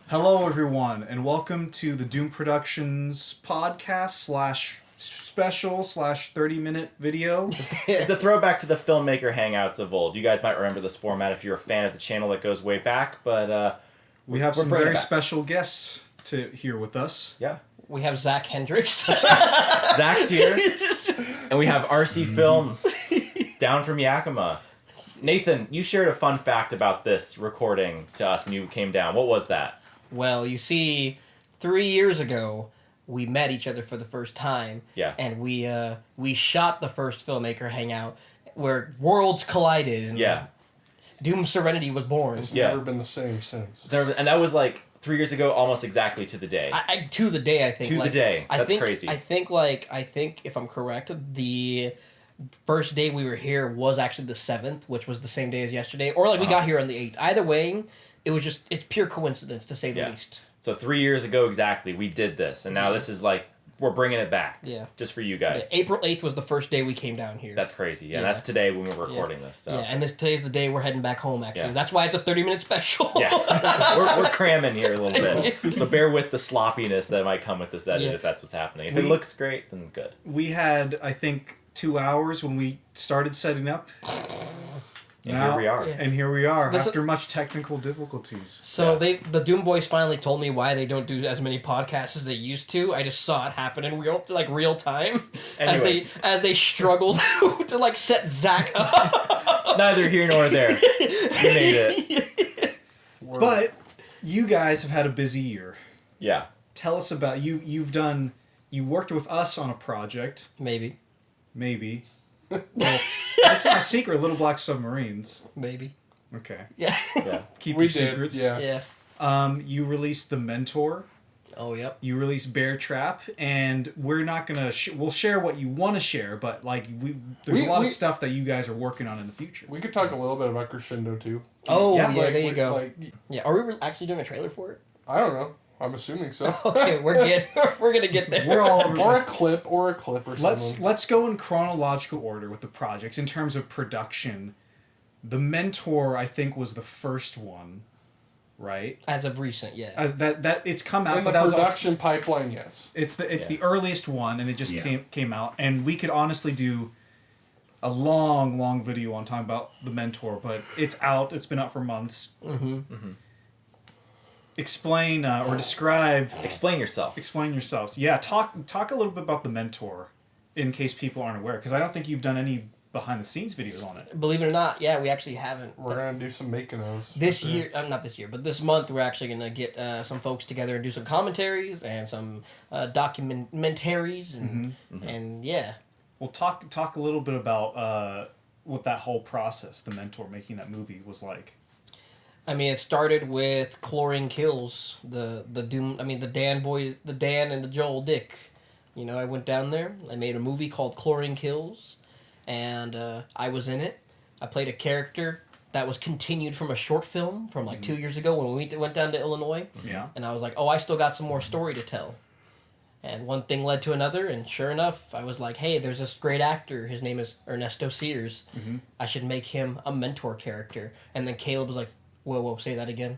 Hello, everyone, and welcome to the Doom Productions podcast /special /30-minute video. It's a throwback to the filmmaker hangouts of old. You guys might remember this format if you're a fan of the channel that goes way back, but we have some very special guests here with us. Yeah. We have Zach Hendricks. Zach's here. And we have RC Films down from Yakima. Nathan, you shared a fun fact about this recording to us when you came down. What was that? Well, you see, 3 years ago, we met each other for the first time. Yeah. And we shot the first filmmaker hangout where worlds collided. And Yeah. Doom Serenity was born. It's never been the same since. And that was like 3 years ago, almost exactly to the day. To the day, I think. To the day. That's crazy. I think, if I'm correct, the first day we were here was actually the 7th, which was the same day as yesterday. Or we got here on the 8th. Either way, it's pure coincidence, to say the least. So 3 years ago exactly, we did this. And now this is we're bringing it back. Yeah. Just for you guys. Yeah, April 8th was the first day we came down here. That's crazy. Yeah, that's today when we're recording this. So. Yeah, and today's the day we're heading back home, actually. Yeah. That's why it's a 30-minute special. Yeah. we're cramming here a little bit. So bear with the sloppiness that might come with this edit if that's what's happening. If it looks great, then good. We had, I think, 2 hours when we started setting up. And here we are. Yeah. And here we are, after much technical difficulties. So the Doom Boys finally told me why they don't do as many podcasts as they used to. I just saw it happen in real time. Anyways. As they struggled to set Zach up. Neither here nor there. You made it. But you guys have had a busy year. Yeah. Tell us about you worked with us on a project. Maybe. Well, that's not a secret. Little Black Submarines. Maybe. Okay. Yeah. Keep We your did, secrets. Yeah. You released The Mentor. Oh, yep. You released Bear Trap, and we're not gonna. We'll share what you want to share, but there's a lot of stuff that you guys are working on in the future. We could talk a little bit about Crescendo too. Oh, yeah, there you go. Like, Yeah, are we actually doing a trailer for it? I don't know. I'm assuming so. Okay, we're gonna get there. We're all over or this. a clip or something. Let's go in chronological order with the projects in terms of production. The Mentor, I think, was the first one, right? As of recent, yeah. That it's come out. In the but that production pipeline, yes. It's the earliest one, and it just came out. And we could honestly do a long video on talking about The Mentor, but it's out. It's been out for months. Explain or describe. Explain yourself. Explain yourselves. Yeah, talk a little bit about The Mentor, in case people aren't aware, because I don't think you've done any behind the scenes videos on it. Believe it or not, yeah, we actually haven't. We're gonna do some making of this year. Not this year, but this month we're actually gonna get some folks together and do some commentaries and some documentaries and yeah. Well, talk a little bit about what that whole process, The Mentor, making that movie was like. I mean, it started with Chlorine Kills, the Doom. I mean, the Dan and the Joel Dick. You know, I went down there. I made a movie called Chlorine Kills, and I was in it. I played a character that was continued from a short film from 2 years ago when we went down to Illinois. Yeah. And I was like, oh, I still got some more story to tell. And one thing led to another, and sure enough, I was like, hey, there's this great actor. His name is Ernesto Sears. I should make him a mentor character. And then Caleb was like, whoa, say that again.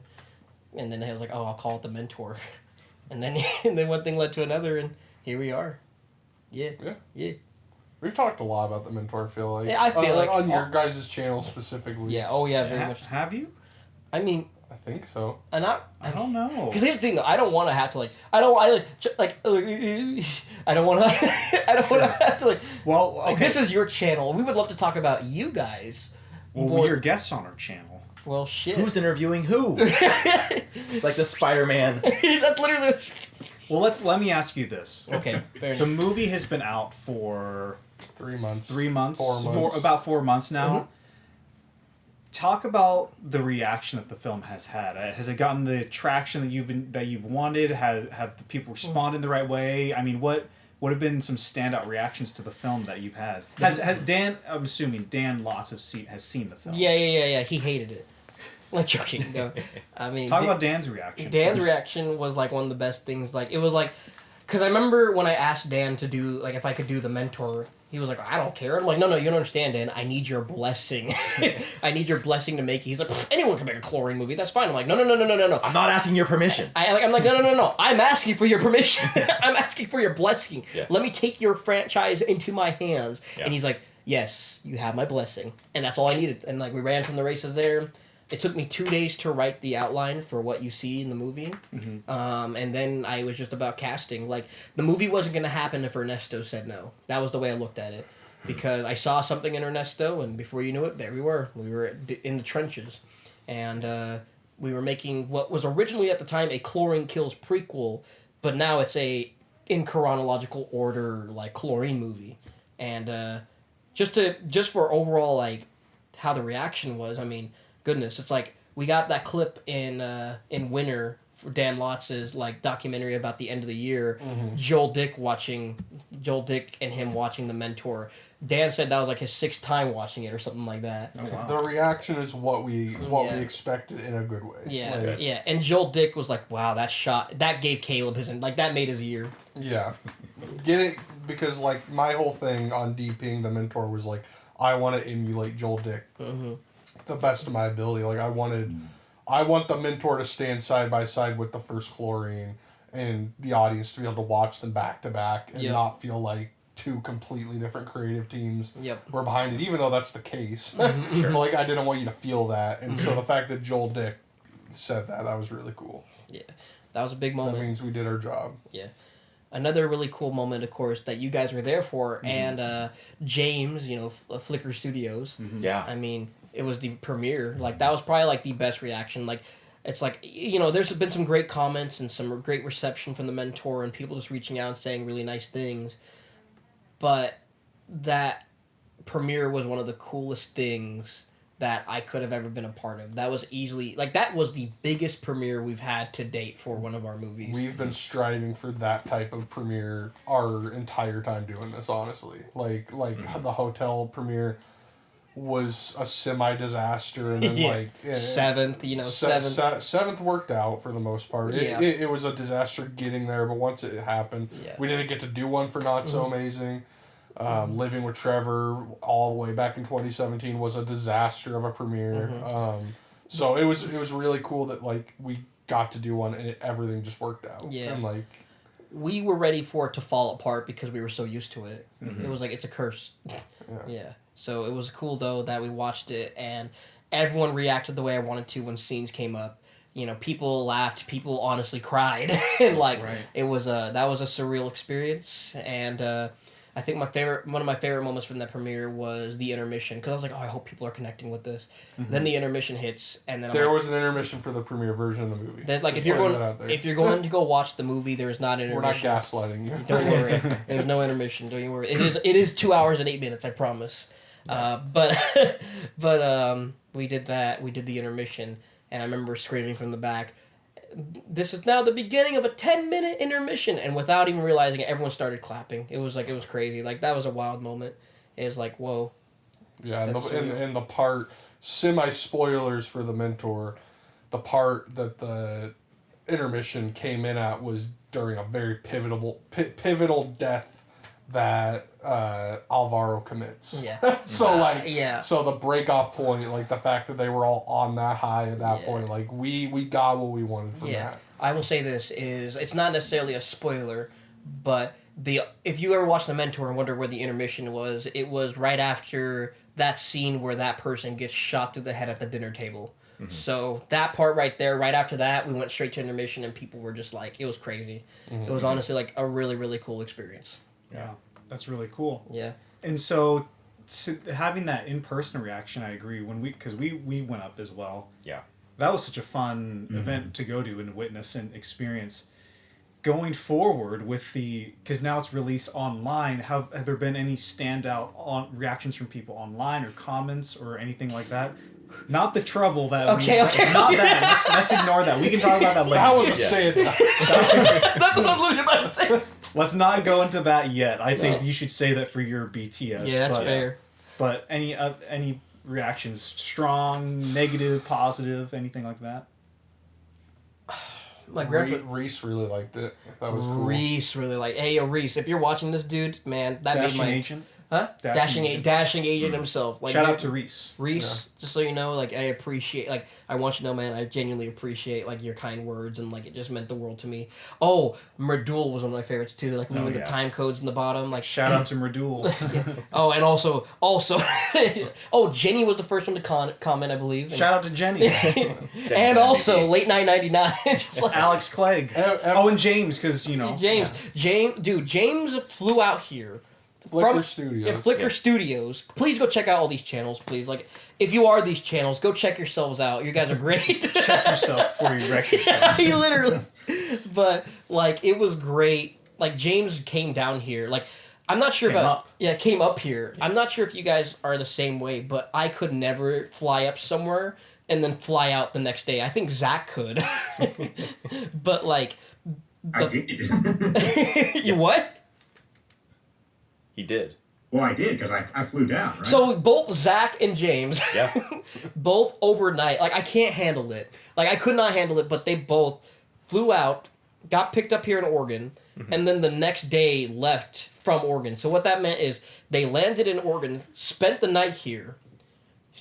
And then I was like, oh, I'll call it The Mentor. And then one thing led to another, and here we are. Yeah. We've talked a lot about The Mentor, I feel like. Yeah, I feel like... on your guys' channel specifically. Yeah, very much. Have you? I mean... I think so. And I don't know. Because here's the thing, though. I don't want to have to, I don't want to have to, Well, okay. this is your channel. We would love to talk about you guys. Well, you're guests on our channel. Well, shit. Who's interviewing who? It's like the Spider-Man. That's literally... Well, let me ask you this. Okay, fair The enough. movie has been out for 3 months. 3 months. 4 months. About 4 months now. Talk about the reaction that the film has had. Has it gotten the traction that you've wanted? Have the people responded the right way? I mean, what have been some standout reactions to the film that you've had? Has Dan? I'm assuming Dan has seen the film. Yeah. He hated it. I'm joking. No, I mean, talk about Dan's reaction. Dan's reaction was one of the best things. It was because I remember when I asked Dan to do if I could do The Mentor, He was like, I don't care. I'm like, no, you don't understand, Dan. I need your blessing. I need your blessing to make it. He's like, anyone can make a chlorine movie. That's fine. I'm like, no. I'm not asking your permission. I'm like, no. I'm asking for your permission. I'm asking for your blessing. Yeah. Let me take your franchise into my hands. Yeah. And he's like, yes, you have my blessing. And that's all I needed. And like we ran from the races there. It took me 2 days to write the outline for what you see in the movie. And then I was just about casting. Like, the movie wasn't going to happen if Ernesto said no. That was the way I looked at it. Because I saw something in Ernesto, and before you knew it, there we were. We were in the trenches. And we were making what was originally at the time a Chlorine Kills prequel, but now it's in chronological order, like, Chlorine movie. And just for overall, like, how the reaction was, I mean... Goodness, it's like we got that clip in Winter for Dan Lotz's like documentary about the end of the year. Joel Dick and him watching The Mentor. Dan said that was like his 6th time watching it or something like that. Oh, wow. The reaction is what we expected in a good way. Yeah, yeah. And Joel Dick was like, "Wow, that gave Caleb that made his year." Yeah, get it because like my whole thing on DPing The Mentor was like I want to emulate Joel Dick. The best of my ability. Like I want The Mentor to stand side by side with the first Chlorine and the audience to be able to watch them back to back and not feel like 2 completely different creative teams were behind it, even though that's the case. Sure. Like I didn't want you to feel that. And so the fact that Joel Dick said that was really cool. Yeah. That was a big moment. That means we did our job. Yeah. Another really cool moment, of course, that you guys were there for, and James, Flickr Studios. Yeah. I mean, it was the premiere. Like, that was probably, like, the best reaction. Like, it's like, there's been some great comments and some great reception from The Mentor and people just reaching out and saying really nice things. But that premiere was one of the coolest things that I could have ever been a part of. That was easily... Like, that was the biggest premiere we've had to date for one of our movies. We've been striving for that type of premiere our entire time doing this, honestly. Like the hotel premiere was a semi-disaster, and then seventh worked out for the most part. It was a disaster getting there, but once it happened, we didn't get to do one for Not So Amazing. Living with Trevor all the way back in 2017 was a disaster of a premiere. So it was really cool that like we got to do one and everything just worked out. Yeah. And like we were ready for it to fall apart because we were so used to it. It was like it's a curse. Yeah. So it was cool though that we watched it and everyone reacted the way I wanted to when scenes came up. People laughed, people honestly cried, and it was that was a surreal experience. And I think one of my favorite moments from that premiere was the intermission, because I was like, oh, I hope people are connecting with this. Then the intermission hits, and then there was an intermission for the premiere version of the movie. Like if you're going to go watch the movie, there is not an intermission. We're not gaslighting you. Don't worry, there's no intermission. Don't you worry. It is 2 hours and 8 minutes. I promise. But we did that. We did the intermission, and I remember screaming from the back, "This is now the beginning of a 10-minute intermission," and without even realizing it, everyone started clapping. It was crazy. Like, that was a wild moment. It was like, whoa. Yeah, and the part, semi-spoilers for The Mentor, the part that the intermission came in at was during a very pivotal death that Alvaro commits. Yeah. So the break-off point, like the fact that they were all on that high at that point, like we got what we wanted from that. I will say this is it's not necessarily a spoiler, but if you ever watched The Mentor and wonder where the intermission was, it was right after that scene where that person gets shot through the head at the dinner table. So that part right there, right after that, we went straight to intermission and people were just like, it was crazy. It was honestly like a really, really cool experience. Yeah, that's really cool. Yeah. And so having that in-person reaction, I agree. Because we went up as well. Yeah. That was such a fun event to go to and witness and experience. Going forward with because now it's released online, have there been any standout reactions from people online or comments or anything like that? Not the trouble that that. Let's ignore that. We can talk about that later. That was a standout. That's what I was literally about to say. Let's not go into that yet. I think you should say that for your BTS. Yeah, that's fair. But any reactions? Strong, negative, positive, anything like that? Like Reese really liked it. That was cool. Reese really liked. Hey, Reese, if you're watching this, dude, man, that Fashion made my agent. Huh? Dashing Agent. Dashing Agent himself. Like, Shout out to Reese. Reese, just so you know, like, I appreciate, like, I want you to know, man, I genuinely appreciate, like, your kind words, and, like, it just meant the world to me. Oh, Merdul was one of my favorites, too, like, leaving the time codes in the bottom, like... Shout out to Merdul. Yeah. Oh, and also, oh, Jenny was the first one to comment, I believe. Shout out to Jenny. And also, late 999. Just like, Alex Clegg. Oh, and James, because, you know. James flew out here. Flickr Studios. Yeah, Flickr Studios. Please go check out all these channels, please. Like, if you are these channels, go check yourselves out. You guys are great. Check yourself before you wreck yourself. You literally. But, like, it was great. Like, James came down here. Like, I'm not sure came up here. I'm not sure if you guys are the same way, but I could never fly up somewhere and then fly out the next day. I think Zach could. But, like... I did. You what? He did. Well, I did, because I flew down, right? So both Zach and James, Yeah. both overnight, like, I can't handle it. Like, I could not handle it, but they both flew out, got picked up here in Oregon, and then the next day left from Oregon. So what that meant is they landed in Oregon, spent the night here,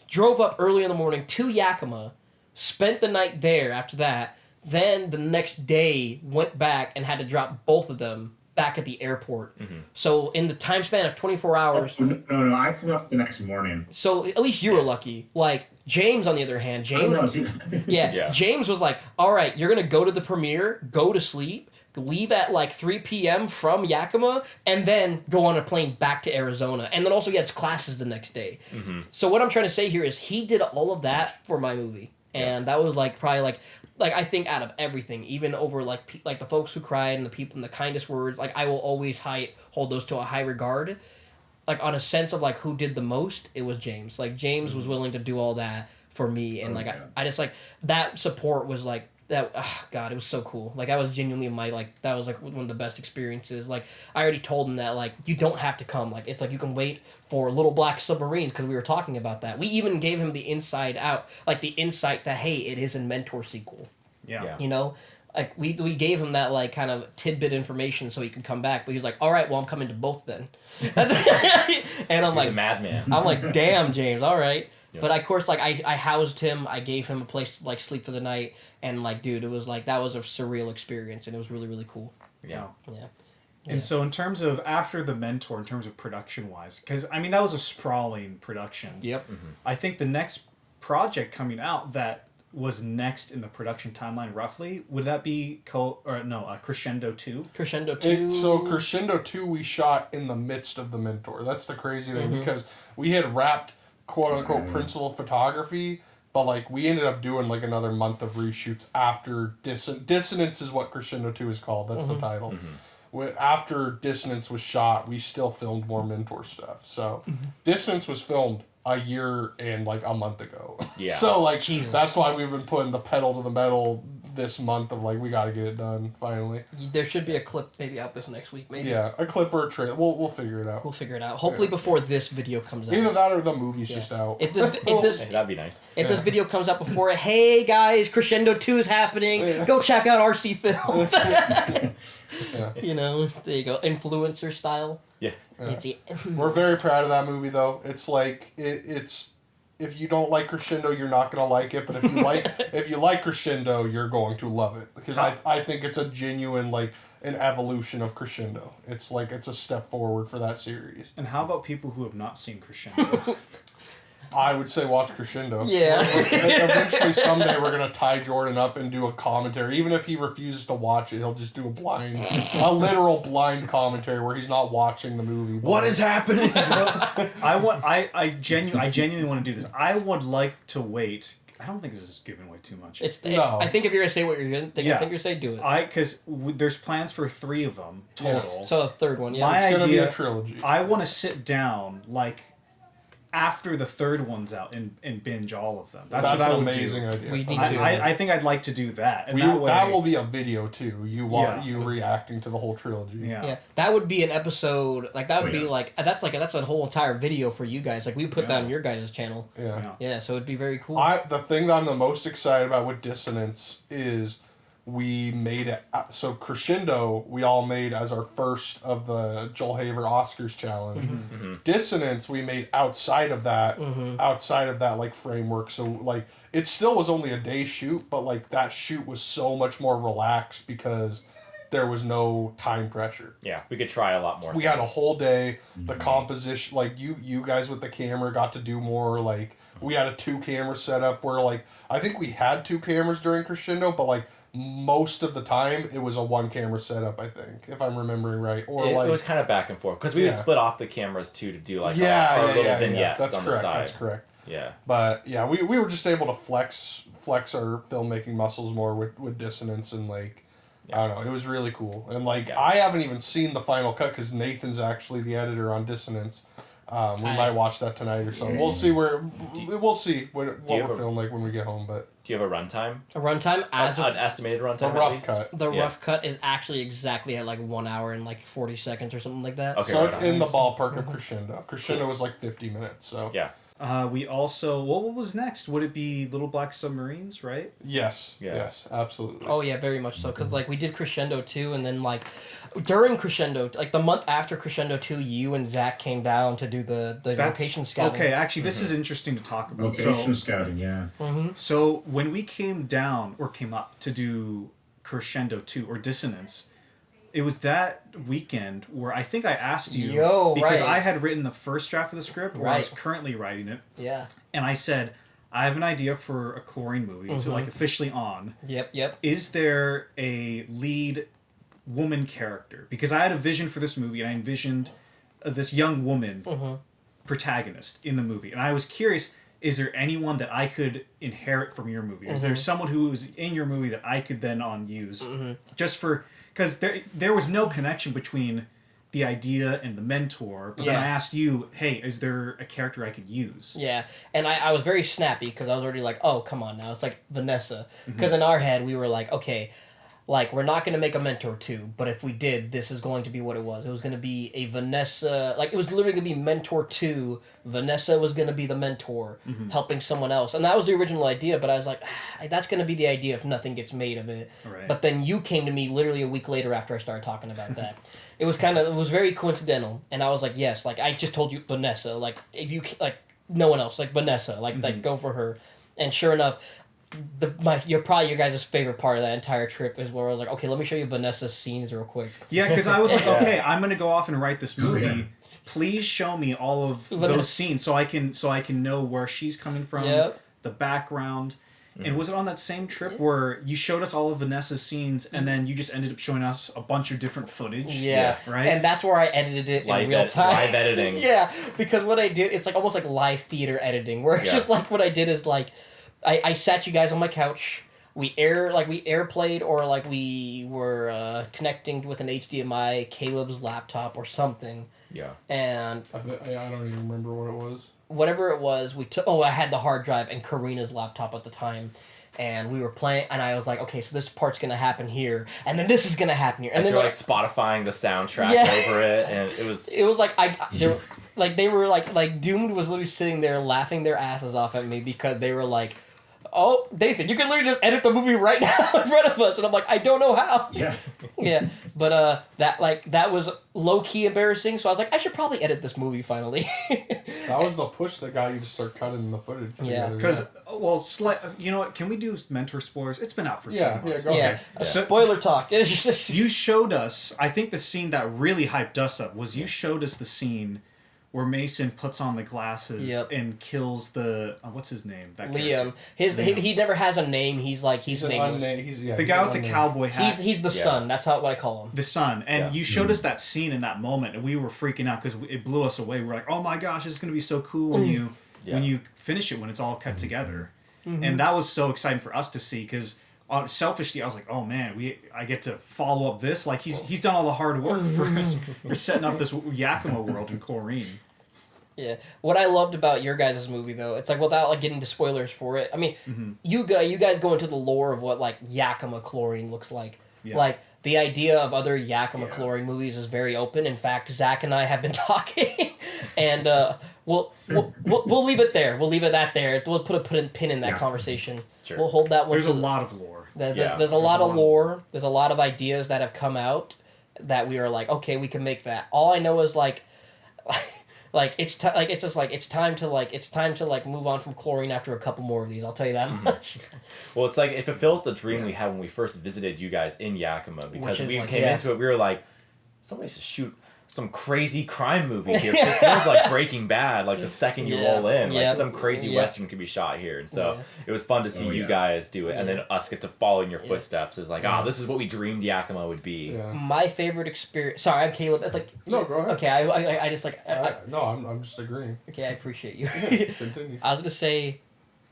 drove up early in the morning to Yakima, spent the night there after that, then the next day went back and had to drop both of them back at the airport. So in the time span of 24 hours... Oh, no, I flew up the next morning. So at least you were lucky. Like, James, on the other hand, James was like, all right, you're going to go to the premiere, go to sleep, leave at like 3 p.m. from Yakima, and then go on a plane back to Arizona. And then also he had classes the next day. So what I'm trying to say here is he did all of that for my movie. And that was like probably like I think out of everything, even over like the folks who cried and the people and the kindest words, like I will always hold those to a high regard. Like on a sense of like who did the most, it was James. Like James was willing to do all that for me, and I just like that support was like that. God, it was so cool. Like I was genuinely that was like one of the best experiences. Like I already told him that like you don't have to come. Like it's like you can wait for Little Black Submarines because we were talking about that. We even gave him the inside out, like the insight that hey, it is a Mentor sequel. Yeah. You know, like we gave him that like kind of tidbit information so he could come back, but he was like, all right, well I'm coming to both then. And I'm like, a madman. I'm like, damn, James, all right. Yeah. But of course, like I housed him, I gave him a place to like sleep for the night, and like, dude, it was like that was a surreal experience, and it was really really cool. Yeah. And so in terms of after the Mentor, in terms of production wise, because I mean that was a sprawling production. Yep. I think the next project coming out that was next in the production timeline roughly, would that be Crescendo 2? Crescendo 2. So Crescendo 2 we shot in the midst of the Mentor. That's the crazy thing because we had wrapped quote unquote principal photography, but like we ended up doing like another month of reshoots after Dissonance is what Crescendo 2 is called. That's the title. After Dissonance was shot, we still filmed more Mentor stuff. So Dissonance was filmed a year and like a month ago. Yeah. So like Jesus. That's why we've been putting the pedal to the metal this month of like we got to get it done finally. There should be a clip maybe out this next week, maybe. Yeah, a clip or a trailer. We'll figure it out. We'll figure it out. Hopefully before this video comes out. Either that or the movie's just out. If this That'd be nice. If this video comes out before it, hey guys, Crescendo 2 is happening. Yeah. Go check out RC Films. Yeah. You know, there you go, influencer style. Yeah. We're very proud of that movie though. It's like it's if you don't like Crescendo, you're not gonna like it. But if you like Crescendo, you're going to love it because I think it's a genuine like an evolution of Crescendo. It's like it's a step forward for that series. And how about people who have not seen Crescendo? I would say watch Crescendo. Yeah. Eventually, someday we're gonna tie Jordan up and do a commentary. Even if he refuses to watch it, he'll just do a literal blind commentary where he's not watching the movie. What is happening? I genuinely want to do this. I would like to wait. I don't think this is giving away too much. No. I think if you're gonna say what you're gonna think, Yeah. I think you're saying do it. Because there's plans for 3 of them total. Yes. So a third one, yeah. My It's gonna be idea- a trilogy. I want to sit down like after the 3rd one's out and binge all of them. That's what I an would amazing do. idea. We need to. I think I'd like to do that. And that way, will be a video too. You Yeah. reacting to the whole trilogy. Yeah. That would be an episode. Like that would Oh, be yeah. like that's a whole entire video for you guys. Like we put that on your guys' channel. Yeah. Yeah, so it'd be very cool. The thing that I'm the most excited about with Dissonance is we made it. So Crescendo, we all made as our first of the Joel Haver Oscars challenge. Dissonance, we made outside of that like framework. So like it still was only a day shoot, but like that shoot was so much more relaxed because there was no time pressure. Yeah, we could try a lot more. We had a whole day. The composition, like you guys with the camera got to do more. Like we had a 2-camera setup where like I think we had 2 cameras during Crescendo, but like most of the time it was a 1-camera setup. I think if I'm remembering right, or it was kind of back and forth because we would split off the cameras too to do like our little vignettes That's on correct. the side. That's correct. Yeah. But yeah, we were just able to flex our filmmaking muscles more with Dissonance and like. I don't know. It was really cool, and like I haven't even seen the final cut because Nathan's actually the editor on Dissonance. We might watch that tonight or something. We'll see what we're feeling like when we get home. But do you have a runtime? A runtime an estimated runtime. The rough cut. The rough cut is actually exactly at like 1 hour and like 40 seconds or something like that. Okay, so it's in the ballpark of Crescendo. Crescendo was like 50 minutes. So yeah. We also what was next? Would it be Little Black Submarines, right? Yes. Yeah. Yes. Absolutely. Oh yeah, very much so. Because like we did Crescendo 2, and then like during Crescendo, like the month after Crescendo 2, you and Zach came down to do the location scouting. Okay, actually, this is interesting to talk about. Location scouting, yeah. So when we came up to do Crescendo 2 or Dissonance, it was that weekend where I think I asked you because I had written the first draft of the script where I was currently writing it. Yeah. And I said, I have an idea for a chlorine movie. It's like officially on. Yep. Is there a lead woman character? Because I had a vision for this movie and I envisioned this young woman protagonist in the movie. And I was curious, is there anyone that I could inherit from your movie? Is there someone who was in your movie that I could then use just for... Because there was no connection between the idea and the mentor. But then I asked you, hey, is there a character I could use? Yeah, and I was very snappy because I was already like, oh, come on now. It's like Vanessa. Because in our head, we were like, okay, like, we're not going to make a Mentor 2, but if we did, this is going to be what it was. It was going to be a Vanessa... Like, it was literally going to be Mentor 2. Vanessa was going to be the mentor, helping someone else. And that was the original idea, but I was like, that's going to be the idea if nothing gets made of it. Right. But then you came to me literally a week later after I started talking about that. It was very coincidental. And I was like, yes, like, I just told you Vanessa. Like, if you... Like, no one else. Like, Vanessa. Like go for her. And sure enough... Your guys' favorite part of that entire trip is where I was like, okay, let me show you Vanessa's scenes real quick. Yeah, because I was like, okay, I'm gonna go off and write this movie. Please show me all of those scenes so I can know where she's coming from, the background. And was it on that same trip where you showed us all of Vanessa's scenes and then you just ended up showing us a bunch of different footage? Yeah. Right? And that's where I edited it in real time. Live editing. Yeah, because what I did, it's like almost like live theater editing, where it's just like what I did is like, I sat you guys on my couch. We airplayed, or like we were connecting with an HDMI, Caleb's laptop or something. Yeah. I And don't even remember what it was. Whatever it was, we took. Oh, I had the hard drive and Karina's laptop at the time, and we were playing. And I was like, okay, so this part's gonna happen here, and then this is gonna happen here, and then you're like Spotifying the soundtrack over it, and it was like they were like Doomed was literally sitting there laughing their asses off at me because they were like, oh, Nathan, you can literally just edit the movie right now in front of us. And I'm like, I don't know how. Yeah. Yeah. But that was low-key embarrassing. So I was like, I should probably edit this movie finally. That was the push that got you to start cutting the footage. Yeah. Because, you know what? Can we do Mentor spoilers? It's been out for 3 months. Go ahead. Spoiler talk. It's just... You showed us, I think the scene that really hyped us up was you showed us the scene where Mason puts on the glasses and kills the what's his name? That Liam. He never has a name. He's nameless. The guy with the cowboy hat. He's the son. That's what I call him. The son. And you showed us that scene in that moment, and we were freaking out because it blew us away. We're like, oh my gosh, it's gonna be so cool when you finish it, when it's all cut together. And that was so exciting for us to see because. Selfishly, I was like, "Oh man, I get to follow up this. Like he's done all the hard work for us. We're setting up this Yakima world in chlorine." Yeah, what I loved about your guys' movie though, it's like without like getting into spoilers for it. I mean, you guys go into the lore of what like Yakima chlorine looks like. Yeah. Like the idea of other Yakima chlorine movies is very open. In fact, Zach and I have been talking, and We'll leave it there. We'll leave it at there. We'll put a pin in that conversation. Sure. We'll hold that one. There's a lot of lore. There's a lot of lore. There's a lot of ideas that have come out that we are like, okay, we can make that. All I know is it's time to move on from chlorine after a couple more of these. I'll tell you that much. Well, it's like it fulfills the dream we had when we first visited you guys in Yakima, because we came into it, we were like, somebody should shoot some crazy crime movie here. It just feels like Breaking Bad, like the second you roll in. Like some crazy Western could be shot here. And so it was fun to see you guys do it, and then us get to follow in your footsteps. It's like, this is what we dreamed Yakima would be. Yeah. My favorite experience... Sorry, I'm Caleb. It's like... No, go ahead. Okay, I just like... no, I'm just agreeing. Okay, I appreciate you. Continue. I was going to say...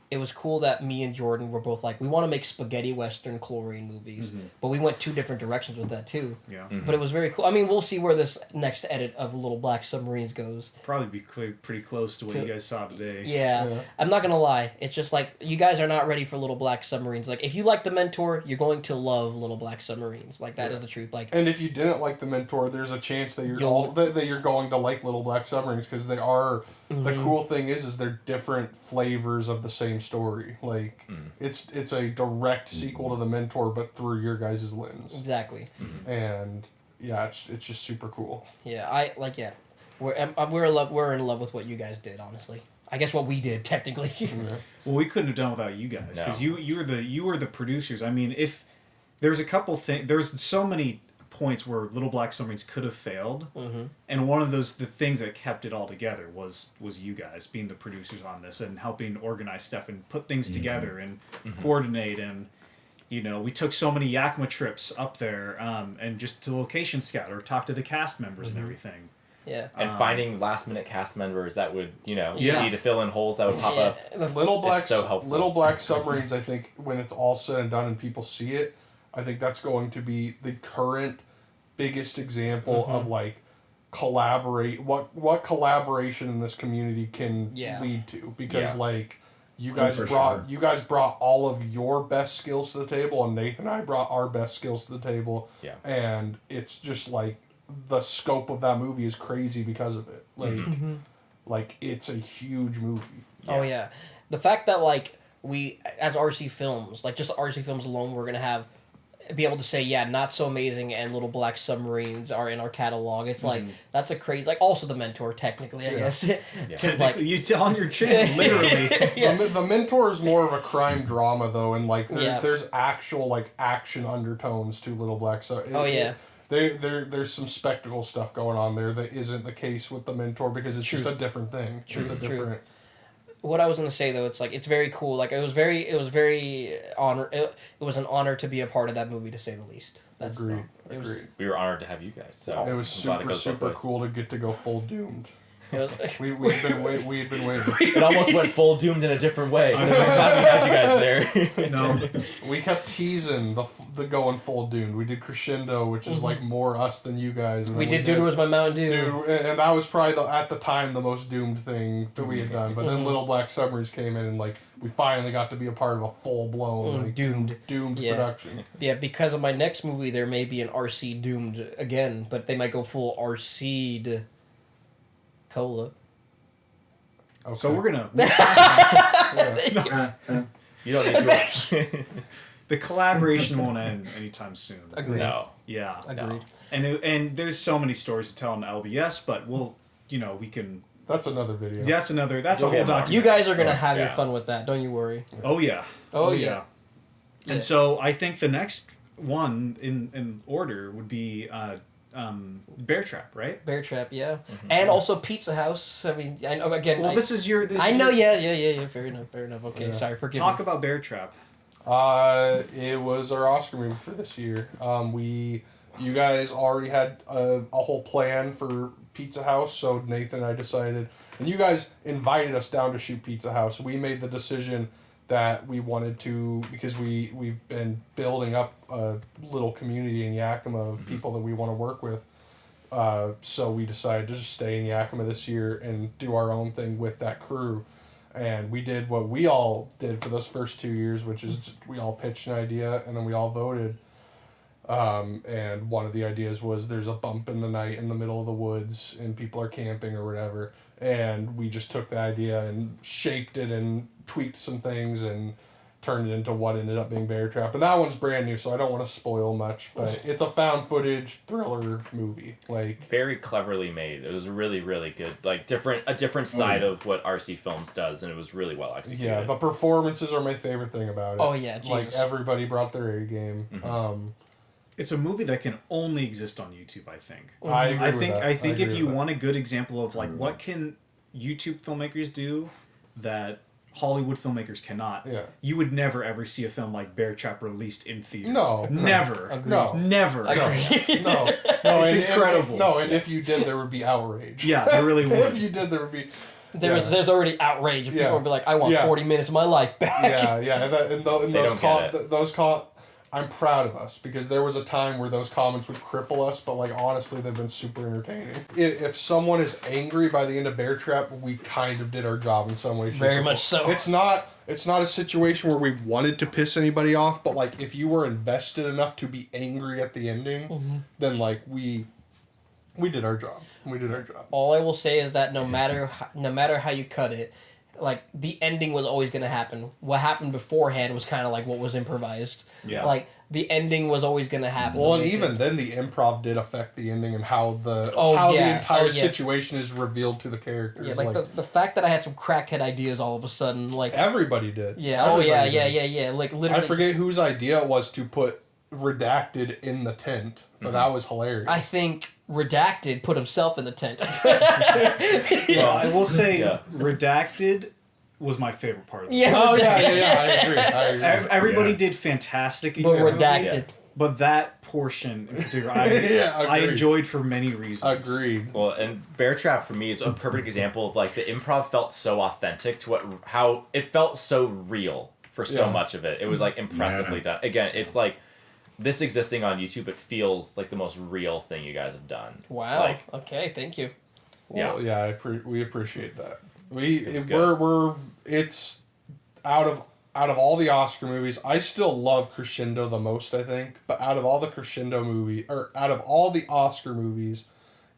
It was cool that me and Jordan were both like, we want to make spaghetti western chlorine movies, but we went 2 different directions with that too. Yeah. But it was very cool. I mean, we'll see where this next edit of Little Black Submarines goes. Probably be pretty close to what you guys saw today. Yeah. I'm not gonna lie. It's just like you guys are not ready for Little Black Submarines. Like if you like The Mentor, you're going to love Little Black Submarines. Like that is the truth. Like, and if you didn't like The Mentor, there's a chance that you're going to like Little Black Submarines, because they are. The cool thing is they're different flavors of the same story. Like it's a direct sequel to The Mentor, but through your guys' lens. Exactly. And yeah, it's just super cool. Yeah, we're in love with what you guys did. Honestly, I guess what we did technically. Well, we couldn't have done without you guys, because you were the producers. I mean, if there's a couple things, there's so many points where Little Black Submarines could have failed, and one of the things that kept it all together was you guys being the producers on this and helping organize stuff and put things together and coordinate. And we took so many Yakima trips up there, and just to location scout or talk to the cast members and everything. Yeah. And finding last minute cast members that would, you need to fill in holes that would pop up. Little Black So Submarines, I think, when it's all said and done and people see it, I think that's going to be the current biggest example of what collaboration in this community can lead to, because you guys brought all of your best skills to the table, and Nathan and I brought our best skills to the table, and it's just like the scope of that movie is crazy because of it. Like it's a huge movie. Oh yeah, the fact that we as RC Films, just RC Films alone, we're gonna be able to say, Not So Amazing and Little Black Submarines are in our catalog. It's that's a crazy, also The Mentor, technically, I guess. Technically, you on your chin, literally. The Mentor is more of a crime drama, though, and there's actual action undertones to Little Black Submarines. There's some spectacle stuff going on there that isn't the case with The Mentor, because it's just a different thing. It's a different... What I was gonna say though, it's very cool. It was an honor to be a part of that movie, to say the least. Agreed. We were honored to have you guys. So it was super cool to get to go full doomed. We'd been waiting. It almost went full doomed in a different way. So we're glad we had you guys there. No, we kept teasing the going full doomed. We did Crescendo, which is more us than you guys. And we did Dude Was My Mountain Dew. And that was probably at the time the most doomed thing that we had done. But then Little Black Submarines came in, and we finally got to be a part of a full blown doomed production. Yeah, because of my next movie, there may be an RC Doomed again, but they might go full RC'd Cola. Okay. So we're gonna. You don't need to. The collaboration won't end anytime soon. Agreed. No. Yeah. Agreed. And there's so many stories to tell in LBS, but we can. That's another video. That's a whole document. You guys are gonna have your fun with that. Don't you worry. Oh yeah. Oh yeah. And so I think the next one in order would be Bear Trap, right? Bear Trap, yeah. And also Pizza House. I mean, I know again. Well, this is your. I know. Yeah. Fair enough. Okay, sorry. Forgive me. Talk about Bear Trap. It was our Oscar movie for this year. You guys already had a whole plan for Pizza House, so Nathan and I decided, and you guys invited us down to shoot Pizza House. We made the decision that we wanted to, because we've been building up a little community in Yakima of people that we want to work with. So we decided to just stay in Yakima this year and do our own thing with that crew. And we did what we all did for those first 2 years, which is we all pitched an idea and then we all voted. And one of the ideas was there's a bump in the night in the middle of the woods and people are camping or whatever. And we just took the idea and shaped it and tweaked some things and turned it into what ended up being Bear Trap. And that one's brand new, so I don't want to spoil much, but it's a found footage thriller movie. Like, very cleverly made. It was really, really good. Like a different side of what RC Films does, and it was really well executed. yeah, the performances are my favorite thing about it. Oh, yeah, Jesus. Like, everybody brought their A game. It's a movie that can only exist on YouTube, I think. I agree with that. I think if agree you with want a good example of like what can YouTube filmmakers do that Hollywood filmmakers cannot, Yeah. you would never ever see a film like Bear Trap released in theaters. No. Never. Agreed. No. Never. Agreed. No, It's incredible. And if you did, there would be outrage. Yeah, there really would. If you did, there would be. There's already outrage. People Yeah. would be like, I want Yeah. 40 minutes of my life back. Yeah, and They don't get it. I'm proud of us because there was a time where those comments would cripple us, but like honestly, they've been super entertaining. If someone is angry by the end of Bear Trap, we kind of did our job in some way. shape, Very or much form. so. It's not a situation where we wanted to piss anybody off, but like if you were invested enough to be angry at the ending, then like we did our job. We did our job. All I will say is that no matter how you cut it, like the ending was always going to happen. What happened beforehand was kind of like what was improvised. Yeah. Like the ending was always going to happen. Well, and even then, the improv did affect the ending and how the yeah. entire Oh, yeah. situation is revealed to the characters. Yeah, like the fact that I had some crackhead ideas all of a sudden, like everybody did. yeah, Everybody did. yeah. Like literally, I forget whose idea it was to put redacted in the tent, but that was hilarious. I think Redacted put himself in the tent. Well, I will say, Yeah. Redacted was my favorite part of the Yeah. movie. Oh yeah. I agree. Everybody Yeah. did fantastic in But the movie, Redacted. but that portion in particular, Yeah, I agreed. enjoyed for many reasons. Agreed. Well, and Bear Trap for me is a perfect example of like the improv felt so authentic to how it felt so real for so Yeah. much of it. It was like impressively done. Again, it's like this existing on YouTube. It feels like the most real thing you guys have done. Wow. Like, Okay, thank you. Well, yeah, we appreciate that. It's It's out of all the Oscar movies, I still love Crescendo the most, I think. But out of all the out of all the Oscar movies,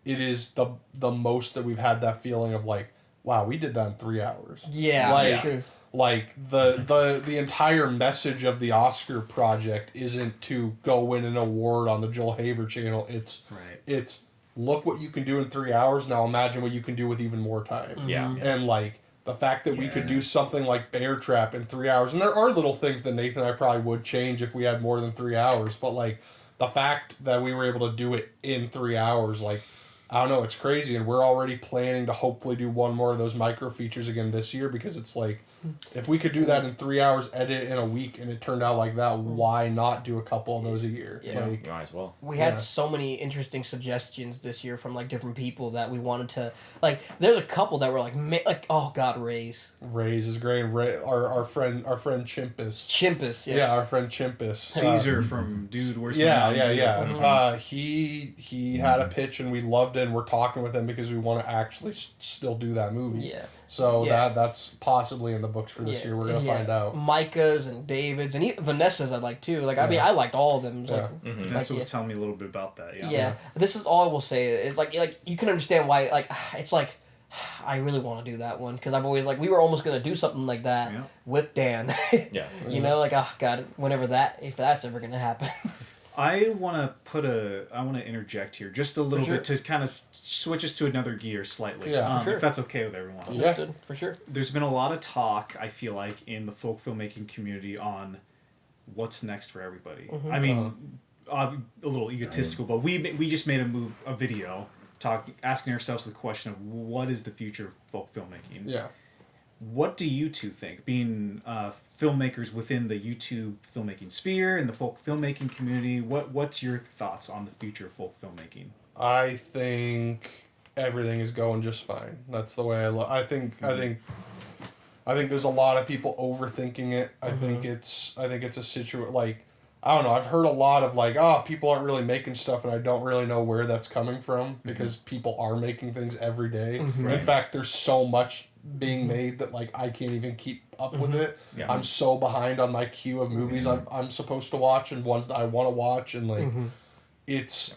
it is the most that we've had that feeling of like, wow, we did that in 3 hours. Yeah, Like, sure. Like the entire message of the Oscar project isn't to go win an award on the Joel Haver channel. It's look what you can do in 3 hours. Now imagine what you can do with even more time. Yeah. And like the fact that we could do something like Bear Trap in 3 hours, and there are little things that Nathan and I probably would change if we had more than 3 hours, but like the fact that we were able to do it in 3 hours, like I don't know, it's crazy, and we're already planning to hopefully do one more of those micro features again this year because it's like, if we could do that in 3 hours, edit it in a week, and it turned out like that, why not do a couple of those a year? Yeah. Like, you might as well. We had Yeah. so many interesting suggestions this year from like different people that we wanted to like. There's a couple that were like oh god, Rays. Rays is great. Our friend Chimpus. Chimpus. Yes. Yeah, our friend Chimpus. Caesar from Dude, Where's My Yeah. Mountain Dew? He had a pitch and we loved it, and we're talking with him because we want to actually still do that movie. Yeah. So Yeah. that's possibly in the books for this year. We're gonna find out. Micah's and David's and even Vanessa's I like too. Like I mean I liked all of them. It was like, Vanessa like, was telling me a little bit about that. yeah. This is all I will say. It's like you can understand why like it's like I really want to do that one because I've always like we were almost gonna do something like that Yeah. with Dan. Yeah. You know, like oh god, if that's ever gonna happen. I want to interject here just a little sure. bit to kind of switch us to another gear slightly. Yeah, for sure. If that's okay with everyone. Yeah. Understood, for sure. There's been a lot of talk, I feel like, in the folk filmmaking community on what's next for everybody. I mean, a little egotistical, but we just made a video asking ourselves the question of what is the future of folk filmmaking? Yeah. What do you two think, being filmmakers within the YouTube filmmaking sphere and the folk filmmaking community? What's your thoughts on the future of folk filmmaking? I think everything is going just fine. That's the way I think there's a lot of people overthinking it. I think it's a situation like I don't know. I've heard a lot of like, oh, people aren't really making stuff, and I don't really know where that's coming from because people are making things every day. Right. In fact, there's so much being made that like I can't even keep up with it. Yeah. I'm so behind on my queue of movies I'm supposed to watch and ones that I want to watch, and like it's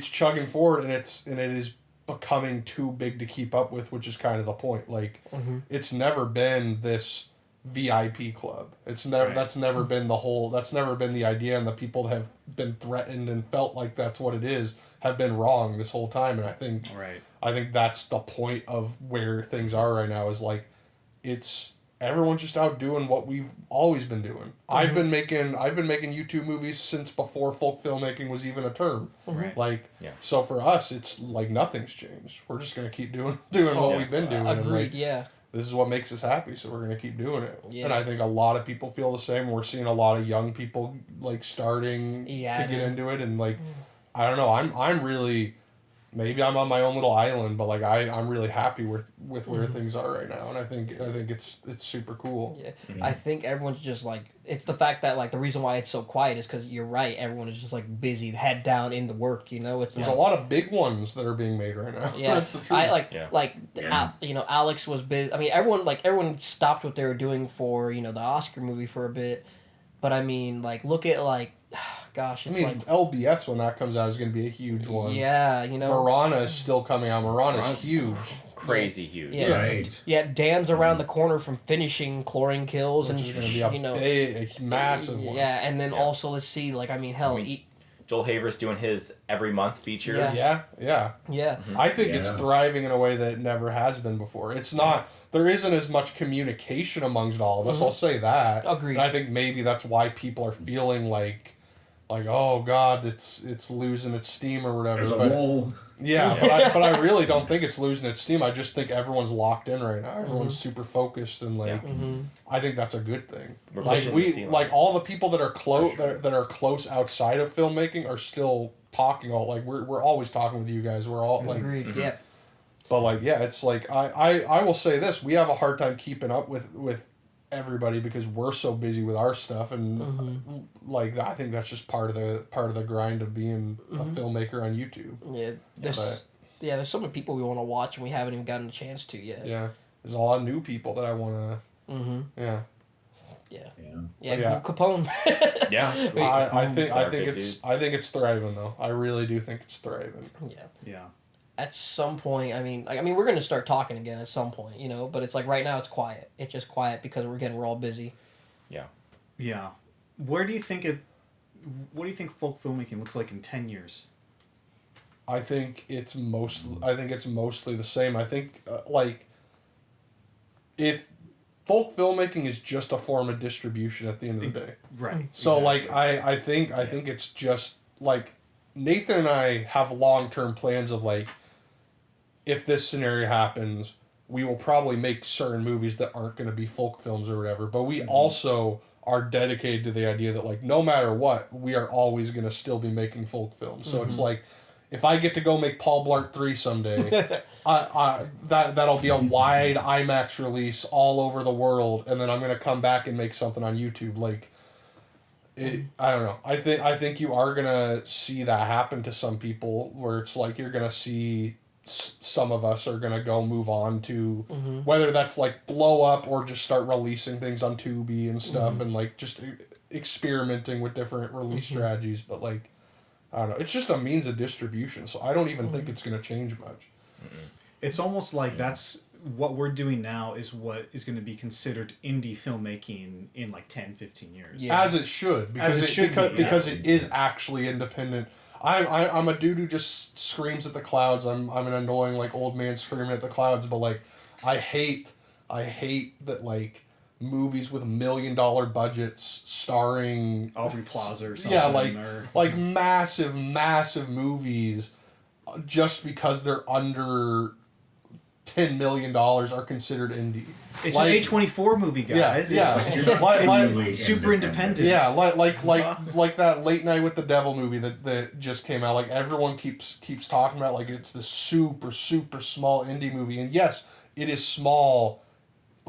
chugging forward, and it is becoming too big to keep up with, which is kind of the point. Like it's never been this VIP club. It's never Right. that's never been the idea, and the people that have been threatened and felt like that's what it is have been wrong this whole time. And I think that's the point of where things are right now, is like it's everyone's just out doing what we've always been doing. I've been making YouTube movies since before folk filmmaking was even a term. Right. Like Yeah. so for us it's like nothing's changed. We're just gonna keep doing what we've been doing. And Agreed. like, Yeah. this is what makes us happy, so we're going to keep doing it. Yeah. And I think a lot of people feel the same. We're seeing a lot of young people like starting to get into it, and like I don't know, I'm really, maybe I'm on my own little island, but like I'm really happy with where things are right now, and I think it's super cool. Yeah, I think everyone's just like, it's the fact that like the reason why it's so quiet is because you're right, everyone is just like busy, head down in the work, you know. It's There's like, a lot of big ones that are being made right now. yeah, That's the truth. I like Yeah. you know, Alex was busy. I mean, everyone stopped what they were doing for, you know, the Oscar movie for a bit, but I mean, like look at like, gosh, I it's mean, like LBS when that comes out is going to be a huge one. yeah, you know, Marana is still coming out. Marana's Marana's huge. Crazy huge. Yeah. Right. yeah, Dan's around the corner from finishing Chlorine Kills, Which and is going to be a you know, big, a massive one. yeah, and then Yeah. also let's see, like I mean, hell, I mean, Joel Haver's doing his every month feature. Yeah. Yeah. yeah. I think it's Yeah. thriving in a way that it never has been before. It's not. There isn't as much communication amongst all of us. I'll say that. Agreed. And I think maybe that's why people are feeling like oh God, it's losing its steam or whatever. There's a But wall. yeah, but I really don't think it's losing its steam. I just think everyone's locked in right now. Everyone's super focused, and like I think that's a good thing. We're Like pushing the ceiling. like all the people that are close For sure. that are close outside of filmmaking are still talking. All like we're always talking with you guys. We're all like. Agreed. Yeah. But like, yeah, it's like I will say this: we have a hard time keeping up with everybody because we're so busy with our stuff, and like I think that's just part of the grind of being a filmmaker on YouTube. Yeah. There's But- there's so many people we want to watch and we haven't even gotten a chance to yet. Yeah, there's a lot of new people that I want to. Mm-hmm. Yeah, Yeah. Yeah. Yeah. Yeah. Capone. Yeah. I think big it's dudes. I think it's thriving though. I really do think it's thriving. Yeah. Yeah. At some point, I mean, we're gonna start talking again at some point, you know. But it's like right now, it's quiet. It's just quiet because we're all busy. Yeah. What do you think folk filmmaking looks like in 10 years? I think it's mostly the same. I think folk filmmaking is just a form of distribution at the end of the day. Right. So exactly. like I think it's just like Nathan and I have long-term plans of like if this scenario happens, we will probably make certain movies that aren't going to be folk films or whatever, but we also are dedicated to the idea that like no matter what, we are always going to still be making folk films. So it's like if I get to go make Paul Blart 3 someday, that'll be a wide IMAX release all over the world, and then I'm going to come back and make something on YouTube like I don't know. I think you are gonna see that happen to some people, where it's like you're gonna see some of us are gonna go move on to whether that's like blow up or just start releasing things on Tubi and stuff, and like just experimenting with different release strategies. But like I don't know, it's just a means of distribution, so I don't even think it's gonna change much. It's almost like that's what we're doing now is what is going to be considered indie filmmaking in like 10, 15 years. Yeah. As it should, because As it should be, because it is actually independent. I'm a dude who just screams at the clouds. I'm an annoying like old man screaming at the clouds. But like, I hate that like movies with $1 million budgets starring Aubrey Plaza or something. yeah or, like massive movies, just because they're under $10 million are considered indie. It's like, an A24 movie, guys. Yeah, It's, yeah. Like- it's super independent. Yeah, like that Late Night with the Devil movie that just came out. Like everyone keeps talking about like it's this super small indie movie, and yes, it is small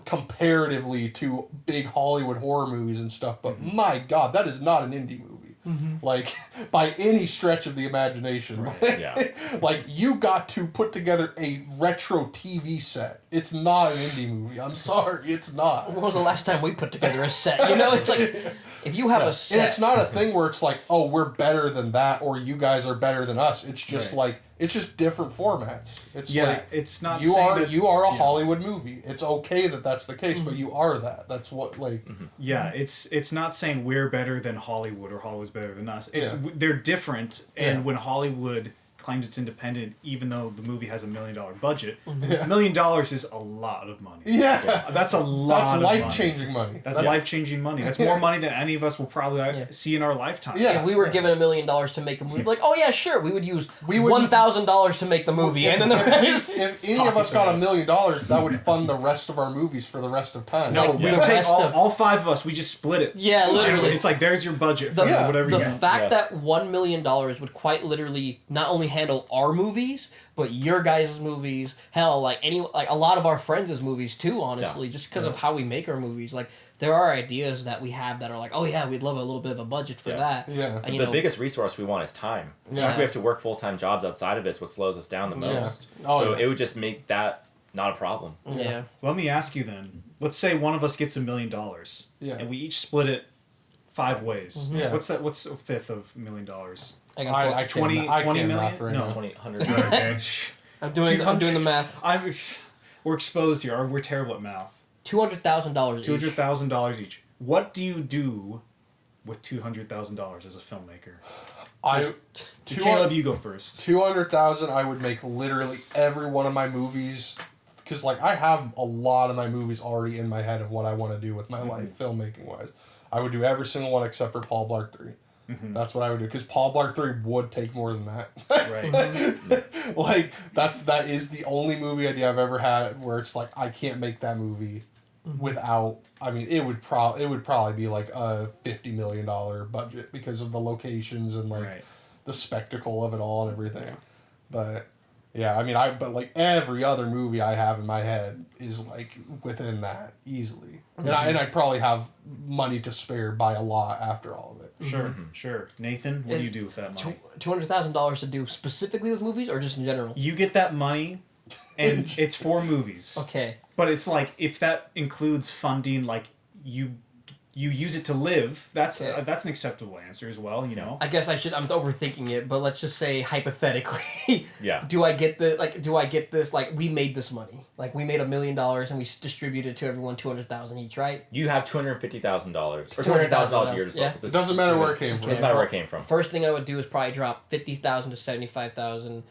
comparatively to big Hollywood horror movies and stuff. But my God, that is not an indie movie. like by any stretch of the imagination. Yeah. Like you got to put together a retro TV set. It's not an indie movie. I'm sorry, it's not. When was the last time we put together a set? You know, it's like if you have a set, and it's not a thing where it's like, oh, we're better than that, or you guys are better than us. It's just like it's just different formats. It's like it's not you saying are that, you are a Hollywood movie. It's okay that that's the case, but you are that. That's what like. Yeah, it's not saying we're better than Hollywood or Hollywood's better than us. They're different, and when Hollywood claims it's independent, even though the movie has $1 million budget, $1 million is a lot of money. Yeah, That's a lot. That's of life-changing money. That's life-changing money. That's more money than any of us will probably see in our lifetime. Yeah. if we were given $1 million to make a movie, like, oh yeah, sure, we would use $1,000 to make the movie, and then the rest. If any of us got $1 million, that would fund the rest of our movies for the rest of time. No, Like, we the would take rest all, of- all 5 of us. We just split it. Yeah, literally. It's like there's your budget The, for whatever the you fact that $1 million would quite literally not only handle our movies, but your guys' movies, hell, like a lot of our friends' movies too, honestly, just because of how we make our movies. Like, there are ideas that we have that are like, oh yeah, we'd love a little bit of a budget for that. Yeah. And, The biggest resource we want is time. Yeah. Like we have to work full-time jobs outside of it. It's what slows us down the most. Oh, So yeah. it would just make that not a problem. Yeah. Let me ask you then. Let's say one of us gets $1 million. Yeah. And we each split it 5 ways. Yeah. What's that? What's a fifth of $1 million? I got I 20 can't, I 20 can't million? math right No. now. 20, 100. Okay. I'm doing the math. We're exposed here. We're terrible at math. $200,000 each. $200,000 each. What do you do with $200,000 as a filmmaker? Caleb, you go first. 200,000. I would make literally every one of my movies, because like I have a lot of my movies already in my head of what I want to do with my life, filmmaking wise. I would do every single one except for Paul Blart 3. That's what I would do, because Paul Blart 3 would take more than that. Right. Like that is the only movie idea I've ever had where it's like I can't make that movie without. I mean, it would probably be like a $50 million budget because of the locations and like the spectacle of it all and everything. But yeah, I mean, but like every other movie I have in my head is like within that easily, and I'd probably have money to spare by a lot after all of it. Sure, sure. Nathan, what do you do with that money? $200,000 to do specifically with movies or just in general? You get that money, and it's for movies. Okay. But it's like if that includes funding, like you use it to live. That's an acceptable answer as well. You know. I guess I'm overthinking it, but let's just say hypothetically. Yeah. Do I get this? Like, we made this money. Like, we made $1 million and we distributed to everyone $200,000 each, right? You have $250,000 or $200,000 a year to Yeah. spend. It doesn't matter where it came from. Doesn't matter where it came from. First thing I would do is probably drop $50,000 to $75,000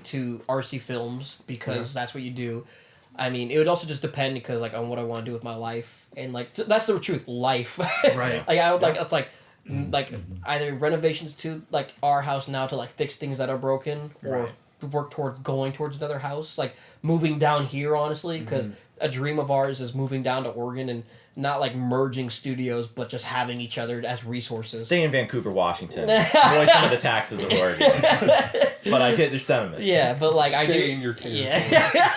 to RC Films because that's what you do. I mean, it would also just depend because like on what I want to do with my life and like that's the truth, life. Right. Like I would like it's like either renovations to like our house now to like fix things that are broken or work toward going towards another house, like moving down here honestly because a dream of ours is moving down to Oregon and not like merging studios but just having each other as resources. Stay in Vancouver, Washington. Avoid some of the taxes of Oregon. But I get your sentiment. Yeah, but like I do. Stay in your territory. Yeah.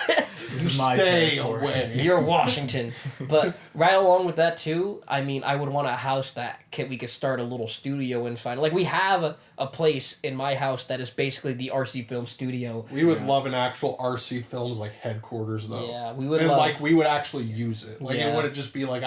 This is my Stay territory. away. You're Washington. But right along with that too, I mean, I would want a house that we could start a little studio and find. Like we have a place in my house that is basically the RC Film Studio. We would love an actual RC Films like headquarters though. Yeah, we would And love. like we would actually use it. Like Yeah. it wouldn't just be like,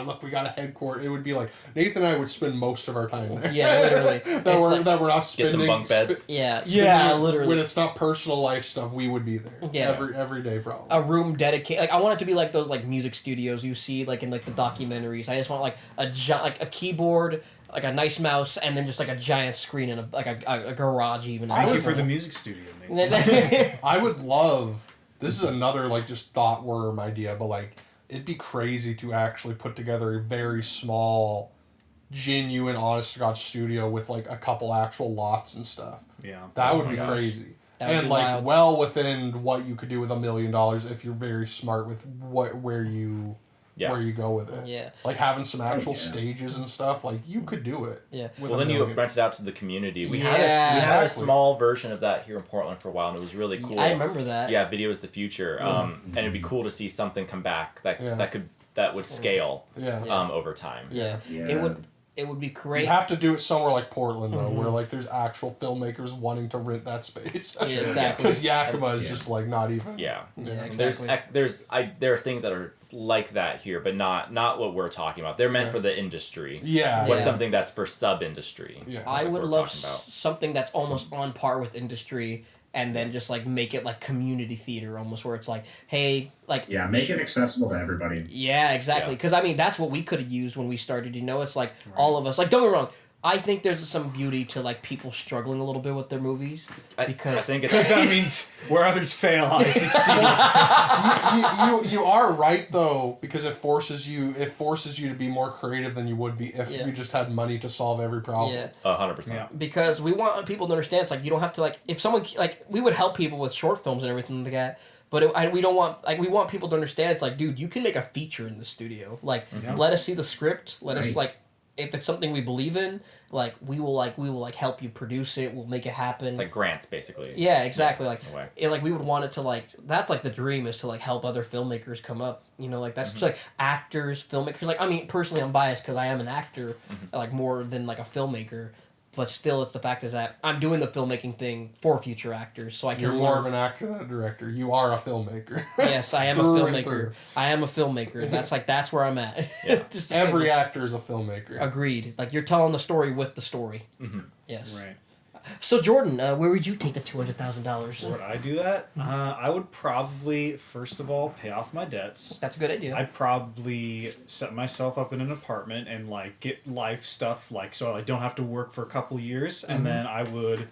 look, we got a headquarters. It would be like Nathan and I would spend most of our time there. Yeah, literally. that we're It's that we're not Get spending. some bunk beds. yeah, spending- literally. When it's not personal life stuff, we would be there. Yeah. Every day probably. A room dedicated. Like I want it to be like those like music studios you see like in like the documentaries. I just want like a keyboard, like a nice mouse, and then just like a giant screen in a garage even. Thank you would for the love- music studio, Nathan. Yeah, I would love. This is another like just thought worm idea, but like it'd be crazy to actually put together a very small, genuine, honest to God studio with like a couple actual lots and stuff. Yeah. That Oh would my be gosh. crazy. That would And be like wild. well within what you could do with $1 million if you're very smart with where you go with it. Yeah. Like having some actual yeah. stages and stuff, like you could do it. Yeah. with Well, $1 then you million. rent it out to the community. We Yeah. had a Exactly. small version of that here in Portland for a while, and it was really cool. I remember that. Yeah, video is the future. And it'd be cool to see something come back that Yeah. that would scale Yeah. Yeah. over time. Yeah. Yeah. It would. it would be great. You have to do it somewhere like Portland though, where like there's actual filmmakers wanting to rent that space. Yeah, exactly. Because Yakima is just like not even. Yeah. Exactly. There are things that are like that here, but not what we're talking about. They're meant for the industry. Yeah. What's something that's for sub industry? Yeah. I like would we're love talking about. something that's almost on par with industry, and then just like make it like community theater almost, where it's like, hey, like make it accessible to everybody. Yeah, exactly. Yeah. Because I mean, that's what we could have used when we started. You know, it's like all of us. Like, don't get me wrong. I think there's some beauty to like people struggling a little bit with their movies because I think Because that means where others fail, I succeed. you are right though, because it forces you to be more creative than you would be if you just had money to solve every problem. yeah. 100%. Because we want people to understand it's like you don't have to like if someone like we would help people with short films and everything like that. But we don't want like we want people to understand it's like, dude, you can make a feature in the studio. Like let us see the script. Let us like if it's something we believe in, like we will help you produce it. We'll make it happen. It's like grants, basically. Yeah, exactly. Like, in a way. like we would want it to like that's like the dream is to like help other filmmakers come up. You know, like that's just like actors, filmmakers. Like I mean, personally, I'm biased because I am an actor, like more than like a filmmaker. But still, it's the fact is that I'm doing the filmmaking thing for future actors, so I can. You're more of an actor than a director. You are a filmmaker. Yes, I am a Through and filmmaker. through. I am a filmmaker. That's where I'm at. Yeah. Just to say Every that. actor is a filmmaker. Agreed. Like you're telling the story with the story. Mm-hmm. Yes. Right. So Jordan, where would you take the $200,000? Would I do that? I would probably, first of all, pay off my debts. That's a good idea. I'd probably set myself up in an apartment and like get life stuff like so I don't have to work for a couple years, and then I would.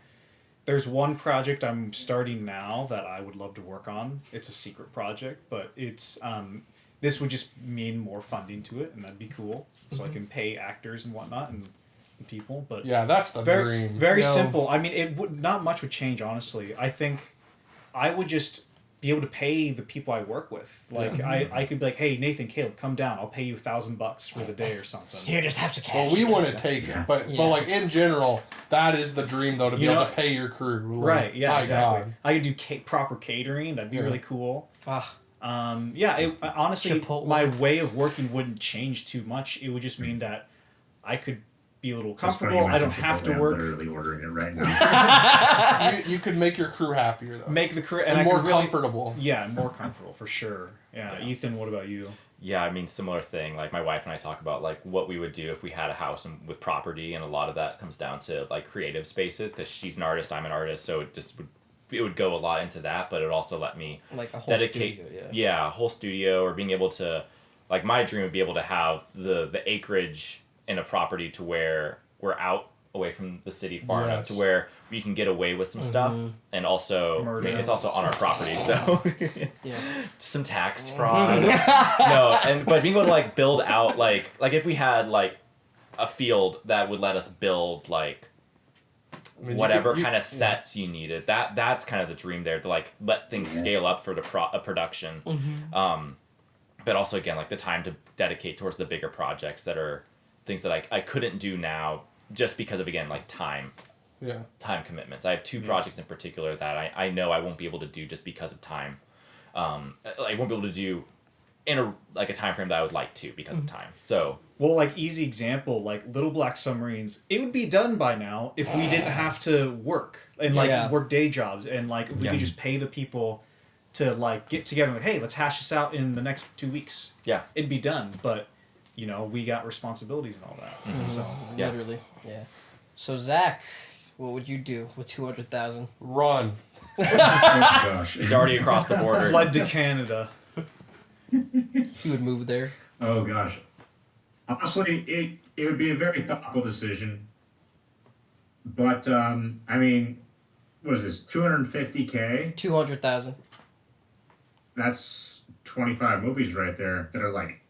There's one project I'm starting now that I would love to work on. It's a secret project, but it's this would just mean more funding to it, and that'd be cool. So I can pay actors and whatnot and people, but Yeah, that's the dream. very You know, simple. I mean, it would not much would change, honestly. I think I would just be able to pay the people I work with. Like I could be like, hey Nathan, Caleb, come down. I'll pay you $1,000 for the day or something. Here, just have some cash. Well, we want to take it, but like in general, that is the dream though, to be able to pay your crew. Like, Right? Yeah, my exactly. God. I could do proper catering. That'd be really cool. Ah, Honestly, Chipotle. my way of working wouldn't change too much. It would just mean that I could be a little It's funny comfortable. you I don't mentioned have to Chipotle, I'm work. literally ordering it right now. You could make your crew happier though. Make the career and I more could really, comfortable. Yeah, more comfortable for sure. Yeah. Ethan, what about you? Yeah, I mean, similar thing. Like my wife and I talk about like what we would do if we had a house and with property, and a lot of that comes down to like creative spaces because she's an artist, I'm an artist, so it would go a lot into that, but it would also let me like a whole dedicate studio, a whole studio, or being able to like my dream would be able to have the acreage in a property to where we're out away from the city far enough to where we can get away with some stuff, and also I mean, it's also on our property, so some tax fraud. But being able to like build out like if we had like a field that would let us build like whatever kind of sets you needed, that's kind of the dream there, to like let things scale up for the production, but also again like the time to dedicate towards the bigger projects that are things that I couldn't do now just because of again like time commitments. I have two projects in particular that I know I won't be able to do just because of time. I won't be able to do in a time frame that I would like to because of time. So well, like easy example, like Little Black Submarines, it would be done by now if we didn't have to work and like work day jobs, and like we could just pay the people to like get together and like, hey, let's hash this out in the next 2 weeks. Yeah, it'd be done, but you know we got responsibilities and all that. So literally, So Zach, what would you do with 200,000? Run. Oh gosh. he's already across the border. Flood to Canada. You would move there. Oh gosh. Honestly, it would be a very thoughtful decision. But I mean, what is this? 250K? 200,000. That's 25 movies right there that are like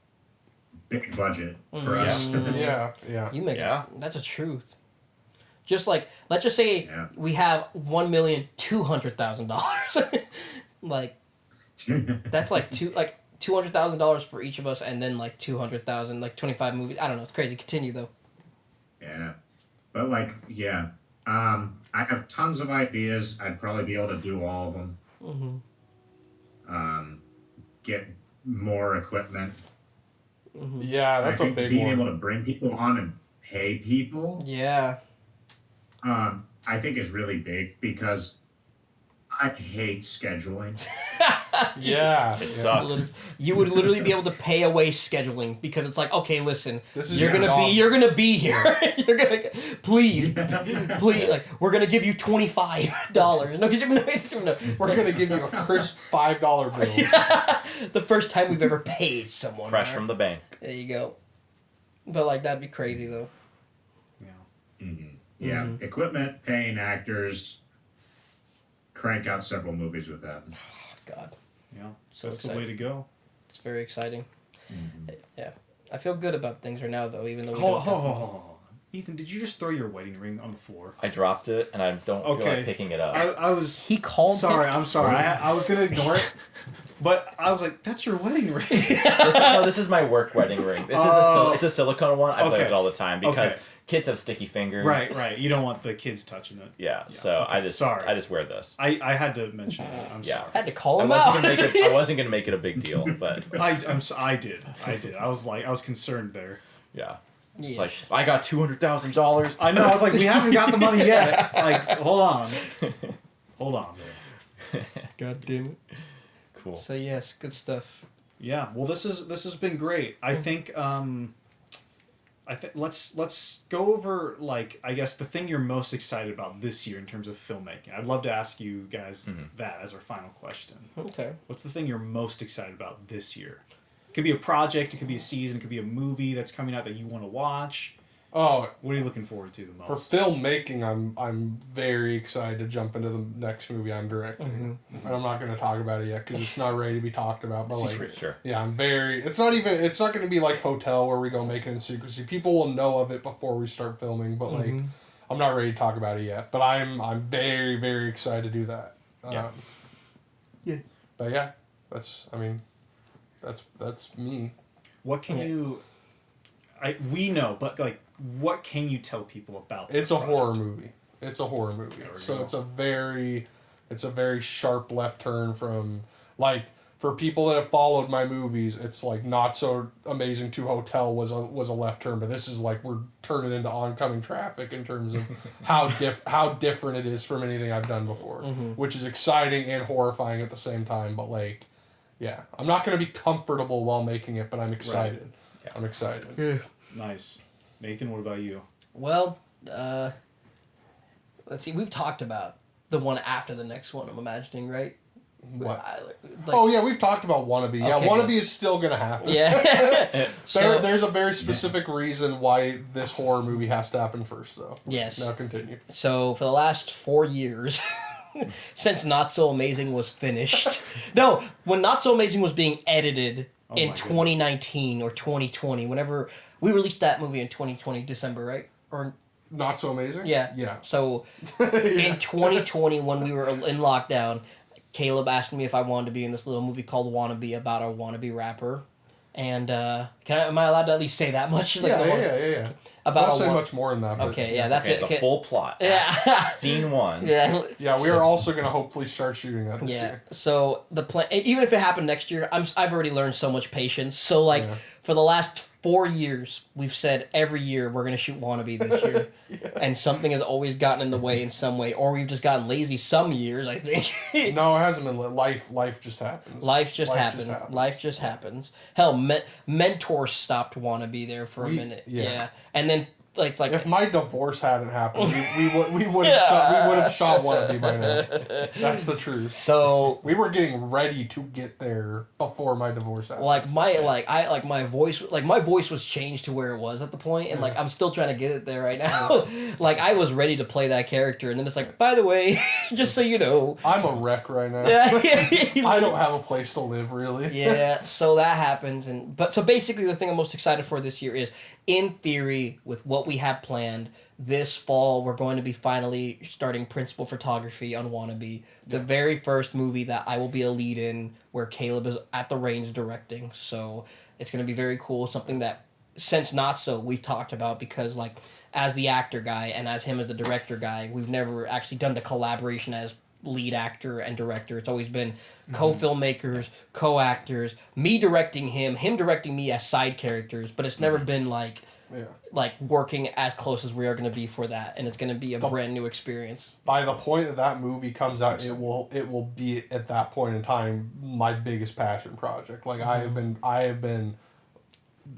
big budget for us. Yeah. You make it. That's a truth. Just like let's just say we have $1,200,000. Like that's like $200,000 for each of us, and then like 200,000, like 25 movies. I don't know. It's crazy. Continue though. Yeah, but like I have tons of ideas. I'd probably be able to do all of them. Get more equipment. Yeah, that's a big being one. able to bring people on and pay people, Yeah. I think is really big because I hate scheduling. Yeah. It yeah. sucks. You would literally be able to pay away scheduling because it's like, okay, listen, This is you're your gonna job. you're gonna be here. You're gonna please, like we're gonna give you $25. No, We're gonna give you a crisp $5 bill. the first time we've ever paid someone. Fresh right? from the bank. There you go. But like that'd be crazy though. Yeah. Yeah, equipment, paying actors, crank out several movies with that. God, Yeah. So That's the exciting. way to go. it's very exciting. Yeah, I feel good about things right now though, even though we Hold don't. on. Ethan, did you just throw your wedding ring on the floor? I dropped it, and I don't feel Okay. like picking it up. I was. He called. Sorry, him. I'm sorry. I was gonna ignore it, but I was like, "That's your wedding ring." This is my work wedding ring. This is it's a silicone one. I play Okay. with it all the time because Okay. kids have sticky fingers. Right. You don't want the kids touching it. Yeah. So okay. I just wear this. I had to mention it. I'm Yeah. sorry. I had to call I him wasn't out. gonna make it a big deal, but I did. I was concerned there. yeah. It's Yeah. like I got $200,000. I know. I was like, we haven't got the money yet. Like, hold on. God damn it. Cool. So yes, good stuff. Yeah. Well, this has been great. I think let's go over like I guess the thing you're most excited about this year in terms of filmmaking. I'd love to ask you guys that as our final question. Okay. What's the thing you're most excited about this year? It could be a project, it could be a season, it could be a movie that's coming out that you want to watch. Oh, What are you looking forward to the for most? filmmaking, I'm very excited to jump into the next movie I'm directing, and I'm not going to talk about it yet because it's not ready to be talked about. But like, Sure. yeah, it's not going to be like Hotel where we go make it in secrecy. People will know of it before we start filming, but like, I'm not ready to talk about it yet. But I'm very very excited to do that. Yeah. Yeah. But yeah, that's me. What can you we know, but like what can you tell people about It's this a project? horror movie. It's a horror movie. There we So go. it's a very sharp left turn from like for people that have followed my movies, it's like Not So Amazing 2 Hotel was a left turn, but this is like we're turning into oncoming traffic in terms of how different it is from anything I've done before, which is exciting and horrifying at the same time. But like, yeah, I'm not gonna be comfortable while making it, but I'm excited. Yeah. I'm excited. Nice. Nathan, what about you? Well, let's see. We've talked about the one after the next one. I'm imagining, right? What? Like, Oh yeah, we've talked about Wannabe. Yeah, Okay, Wannabe good. is still gonna happen. Yeah. There's a very specific reason why this horror movie has to happen first, though. Yes. Now continue. So for the last 4 years, since Not So Amazing was finished, no, when Not So Amazing was being edited Oh in my 2019 or 2020, whenever we released that movie in 2020 December, right? Or Not So Amazing. yeah, Yeah. So in 2020, when we were in lockdown, Caleb asked me if I wanted to be in this little movie called Wannabe about a wannabe rapper. And am I allowed to at least say that much? Like Yeah. About I'll a say wan- much more than that. But Okay, yeah, that's Okay, it. the Okay. full plot. Yeah. Scene 1. Yeah. Yeah, we are also gonna hopefully start shooting that this Yeah. year. So the plan, even if it happened next year, I've already learned so much patience. So like Yeah. for the last 4 years, we've said every year we're gonna shoot Wannabe this year, and something has always gotten in the way in some way, or we've just gotten lazy some years. I think. No, it hasn't been. Life just happens. Life just happens. Life just happens. Hell, Mentor stopped Wannabe there for a minute. Yeah. Yeah. And then like If my divorce hadn't happened, we would have shot Wannabe by now. That's the truth. so We were getting ready to get there before my divorce happened. my voice was changed to where it was at the point, and like I'm still trying to get it there right now. Like I was ready to play that character, and then it's like, by the way, just so you know, I'm a wreck right now. yeah. I don't have a place to live, really. Yeah, so that happens, so basically the thing I'm most excited for this year is, in theory, with what we have planned, this fall we're going to be finally starting principal photography on Wannabe, the very first movie that I will be a lead in, where Caleb is at the reins directing. So it's going to be very cool, something that since Not So we've talked about, because like as the actor guy and as him as the director guy, we've never actually done the collaboration as lead actor and director. It's always been co-filmmakers, co-actors, me directing him directing me as side characters, but it's never been like like working as close as we are going to be for that, and it's going to be a brand new experience. By the point that movie comes out, it will be at that point in time my biggest passion project. Like I have been.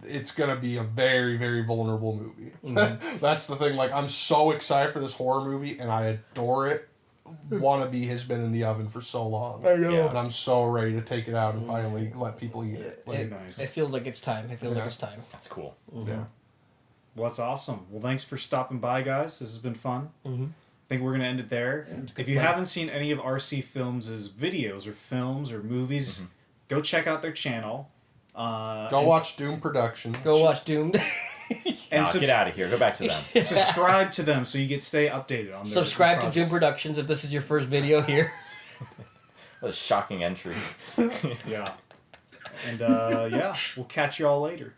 It's gonna be a very, very vulnerable movie. That's the thing. Like I'm so excited for this horror movie, and I adore it. Wannabe has been in the oven for so long. I know. And I'm so ready to take it out and finally let people eat it. Like, Nice. It feels like it's time. It feels like it's time. That's cool. Yeah. Well, that's awesome. Well, thanks for stopping by, guys. This has been fun. I think we're going to end it there. If you haven't seen any of RC Films' videos or films or movies, go check out their channel. Go watch Doom Productions. Go watch Doomed. And Get out of here. Go back to them. subscribe to them so you stay updated on their Subscribe to Doom projects. Productions if this is your first video here. What a shocking entry. Yeah. And we'll catch you all later.